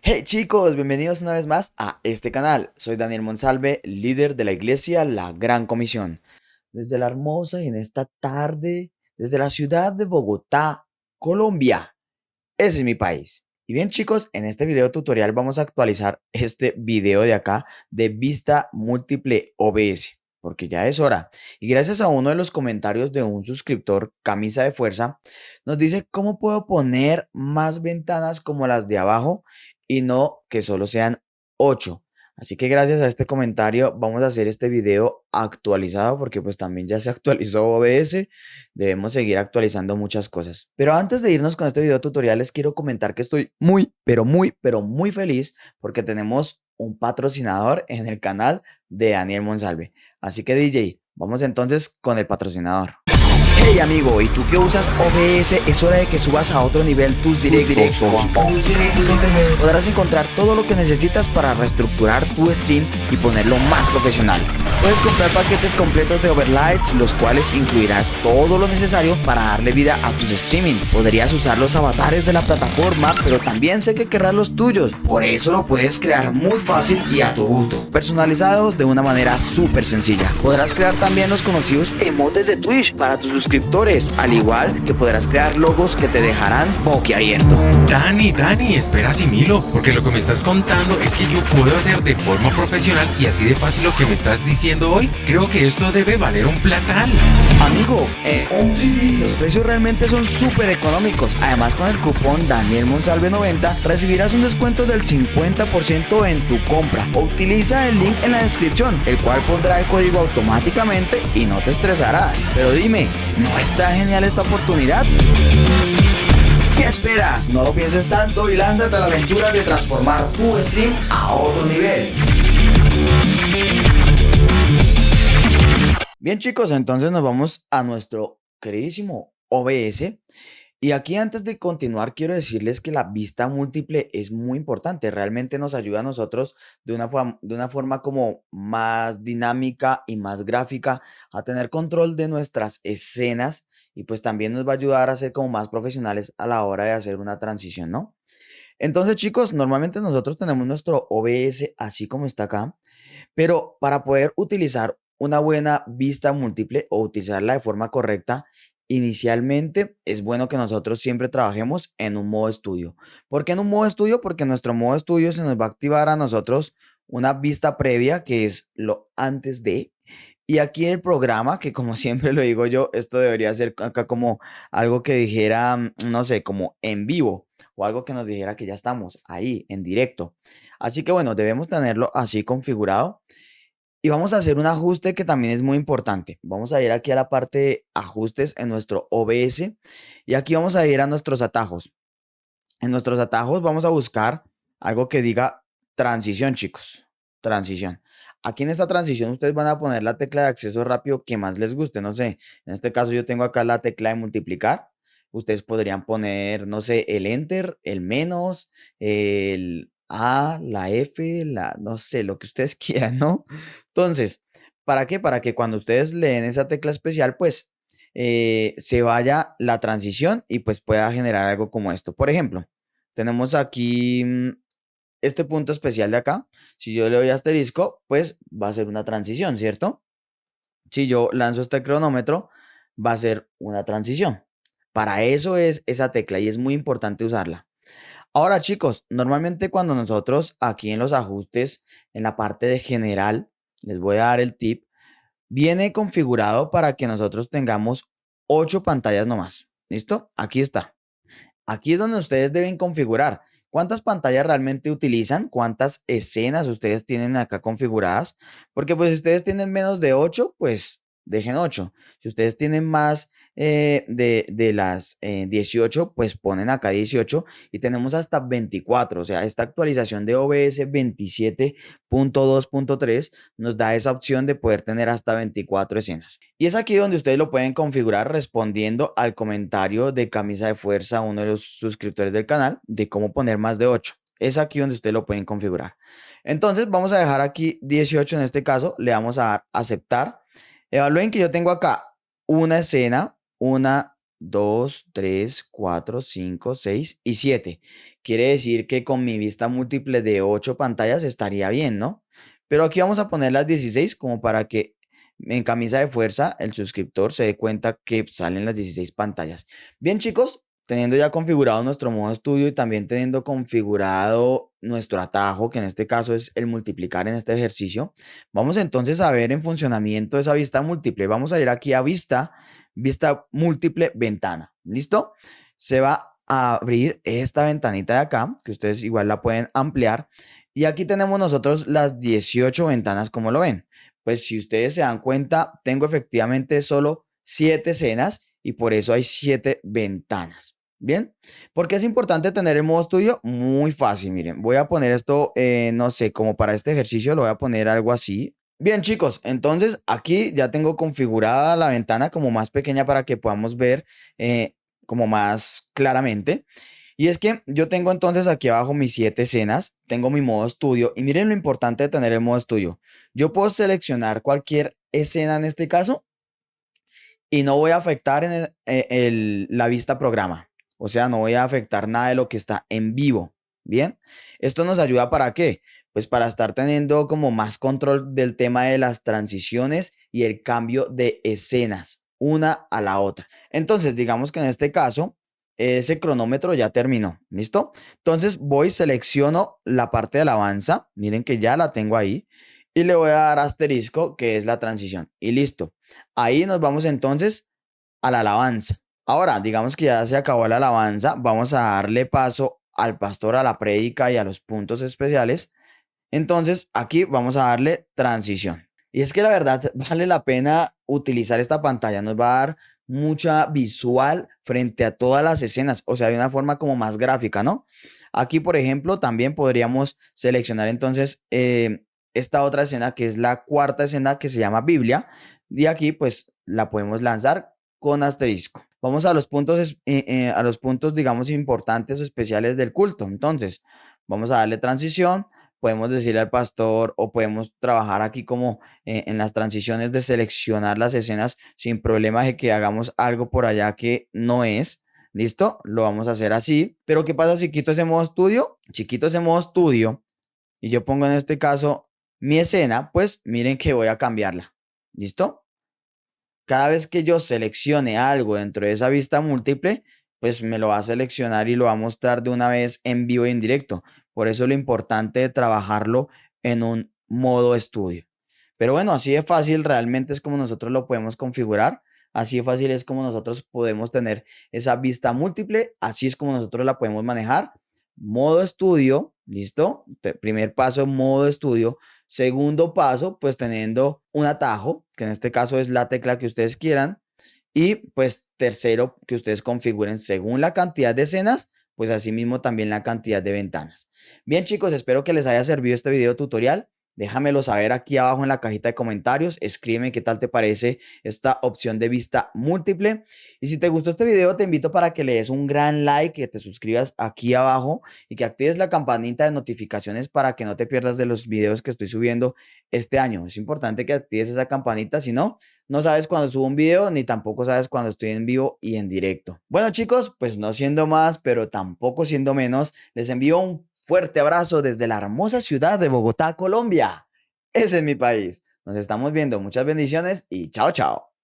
Hey chicos, bienvenidos una vez más a este canal. Soy Daniel Monsalve, líder de la iglesia La Gran Comisión. Desde la hermosa y en esta tarde, desde la ciudad de Bogotá, Colombia. Ese es mi país. Y bien chicos, en este video tutorial vamos a actualizar este video de acá de vista múltiple OBS, porque ya es hora. Y gracias a uno de los comentarios de un suscriptor, Camisa de Fuerza, nos dice cómo puedo poner más ventanas como las de abajo y no que solo sean 8. Así que gracias a este comentario vamos a hacer este video actualizado porque pues también ya se actualizó OBS. Debemos seguir actualizando muchas cosas. Pero antes de irnos con este video tutorial les quiero comentar que estoy muy feliz porque tenemos un patrocinador en el canal de Daniel Monsalve. Así que DJ, vamos entonces con el patrocinador. Hey amigo, ¿y tú que usas OBS? Es hora de que subas a otro nivel tus directos. Podrás encontrar todo lo que necesitas para reestructurar tu stream y ponerlo más profesional. Puedes comprar paquetes completos de overlays, los cuales incluirás todo lo necesario para darle vida a tus streaming. Podrías usar los avatares de la plataforma, pero también sé que querrás los tuyos. Por eso lo puedes crear muy fácil y a tu gusto, personalizados de una manera súper sencilla. Podrás crear también los conocidos emotes de Twitch para tus suscriptores, al igual que podrás crear logos que te dejarán boquiabierto. Dani, espera, asimilo, porque lo que me estás contando es que yo puedo hacer de forma profesional y así de fácil lo que me estás diciendo hoy. Creo que esto debe valer un platal. Amigo, los precios realmente son súper económicos. Además, con el cupón Daniel Monsalve 90 recibirás un descuento del 50% en tu compra. Utiliza el link en la descripción, el cual pondrá el código automáticamente y no te estresarás. Pero dime, ¿no está genial esta oportunidad? ¿Qué esperas? No lo pienses tanto y lánzate a la aventura de transformar tu stream a otro nivel. Bien chicos, entonces nos vamos a nuestro queridísimo OBS. Y aquí antes de continuar quiero decirles que la vista múltiple es muy importante. Realmente nos ayuda a nosotros de una forma como más dinámica y más gráfica a tener control de nuestras escenas. Y pues también nos va a ayudar a ser como más profesionales a la hora de hacer una transición, ¿no? Entonces chicos, normalmente nosotros tenemos nuestro OBS así como está acá. Pero para poder utilizar una buena vista múltiple o utilizarla de forma correcta, inicialmente es bueno que nosotros siempre trabajemos en un modo estudio. ¿Por qué en un modo estudio? Porque en nuestro modo estudio se nos va a activar a nosotros una vista previa que es lo antes de. Y aquí el programa, que como siempre lo digo yo, esto debería ser acá como algo que dijera, no sé, como en vivo o algo que nos dijera que ya estamos ahí en directo. Así que bueno, debemos tenerlo así configurado. Y vamos a hacer un ajuste que también es muy importante. Vamos a ir aquí a la parte de ajustes en nuestro OBS y aquí vamos a ir a nuestros atajos. En nuestros atajos vamos a buscar algo que diga transición, chicos. Transición. Aquí en esta transición ustedes van a poner la tecla de acceso rápido que más les guste. No sé, en este caso yo tengo acá la tecla de multiplicar. Ustedes podrían poner, no sé, el enter, el menos, el A, la F, no sé, lo que ustedes quieran, ¿no? Entonces, ¿para qué? Para que cuando ustedes leen esa tecla especial, pues se vaya la transición y pues pueda generar algo como esto. Por ejemplo, tenemos aquí este punto especial de acá. Si yo le doy asterisco, pues va a ser una transición, ¿cierto? Si yo lanzo este cronómetro, va a ser una transición. Para eso es esa tecla y es muy importante usarla. Ahora, chicos, normalmente cuando nosotros aquí en los ajustes, en la parte de general, les voy a dar el tip, viene configurado para que nosotros tengamos 8 pantallas nomás. ¿Listo? Aquí está. Aquí es donde ustedes deben configurar cuántas pantallas realmente utilizan, cuántas escenas ustedes tienen acá configuradas. Porque pues si ustedes tienen menos de 8 pues dejen 8. Si ustedes tienen más de las 18, pues ponen acá 18 y tenemos hasta 24. O sea, esta actualización de OBS 27.2.3 nos da esa opción de poder tener hasta 24 escenas. Y es aquí donde ustedes lo pueden configurar respondiendo al comentario de Camisa de Fuerza, uno de los suscriptores del canal, de cómo poner más de 8. Es aquí donde ustedes lo pueden configurar. Entonces vamos a dejar aquí 18 en este caso, le vamos a dar aceptar. Evalúen que yo tengo acá una escena, una 2, 3, 4, 5, 6 y 7. Quiere decir que con mi vista múltiple de 8 pantallas estaría bien, ¿no? Pero aquí vamos a poner las 16 como para que en camisa de fuerza el suscriptor se dé cuenta que salen las 16 pantallas. Bien, chicos, teniendo ya configurado nuestro modo estudio y también teniendo configurado nuestro atajo, que en este caso es el multiplicar en este ejercicio, vamos entonces a ver en funcionamiento esa vista múltiple. Vamos a ir aquí a vista múltiple, ventana. ¿Listo? Se va a abrir esta ventanita de acá, que ustedes igual la pueden ampliar. Y aquí tenemos nosotros las 18 ventanas, como lo ven. Pues si ustedes se dan cuenta, tengo efectivamente solo 7 escenas y por eso hay 7 ventanas. Bien, ¿por qué es importante tener el modo estudio? Muy fácil, miren, voy a poner esto, no sé, como para este ejercicio lo voy a poner algo así. Bien, chicos, entonces aquí ya tengo configurada la ventana como más pequeña para que podamos ver como más claramente. Y es que yo tengo entonces aquí abajo mis 7 escenas, tengo mi modo estudio y miren lo importante de tener el modo estudio. Yo puedo seleccionar cualquier escena en este caso y no voy a afectar en la vista programa. O sea, no voy a afectar nada de lo que está en vivo. Bien, esto nos ayuda para qué? Pues para estar teniendo como más control del tema de las transiciones y el cambio de escenas una a la otra. Entonces, digamos que en este caso, ese cronómetro ya terminó. ¿Listo? Entonces voy, selecciono la parte de alabanza. Miren que ya la tengo ahí. Y le voy a dar asterisco, que es la transición. Y listo. Ahí nos vamos entonces a la alabanza. Ahora, digamos que ya se acabó la alabanza, vamos a darle paso al pastor, a la prédica y a los puntos especiales. Entonces, aquí vamos a darle transición. Y es que la verdad vale la pena utilizar esta pantalla, nos va a dar mucha visual frente a todas las escenas, o sea, de una forma como más gráfica, ¿no? Aquí, por ejemplo, también podríamos seleccionar entonces esta otra escena que es la cuarta escena que se llama Biblia y aquí pues la podemos lanzar con asterisco. Vamos a los puntos, digamos, importantes o especiales del culto. Entonces, vamos a darle transición. Podemos decirle al pastor o podemos trabajar aquí como en las transiciones de seleccionar las escenas sin problema de que hagamos algo por allá que no es. ¿Listo? Lo vamos a hacer así. Pero ¿qué pasa si quito ese modo estudio? Si quito ese modo estudio y yo pongo en este caso mi escena, pues miren que voy a cambiarla. ¿Listo? Cada vez que yo seleccione algo dentro de esa vista múltiple, pues me lo va a seleccionar y lo va a mostrar de una vez en vivo y en directo. Por eso lo importante de trabajarlo en un modo estudio. Pero bueno, así de fácil realmente es como nosotros lo podemos configurar. Así de fácil es como nosotros podemos tener esa vista múltiple. Así es como nosotros la podemos manejar. Modo estudio, ¿listo? Primer paso, modo estudio. Segundo paso, pues teniendo un atajo, que en este caso es la tecla que ustedes quieran. Y pues tercero, que ustedes configuren según la cantidad de escenas, pues asimismo también la cantidad de ventanas. Bien, chicos, espero que les haya servido este video tutorial. Déjamelo saber aquí abajo en la cajita de comentarios. Escríbeme qué tal te parece esta opción de vista múltiple. Y si te gustó este video, te invito para que le des un gran like, que te suscribas aquí abajo y que actives la campanita de notificaciones para que no te pierdas de los videos que estoy subiendo este año. Es importante que actives esa campanita, si no, no sabes cuando subo un video ni tampoco sabes cuando estoy en vivo y en directo. Bueno, chicos, pues no siendo más, pero tampoco siendo menos, les envío un fuerte abrazo desde la hermosa ciudad de Bogotá, Colombia. Ese es mi país. Nos estamos viendo. Muchas bendiciones y chao, chao.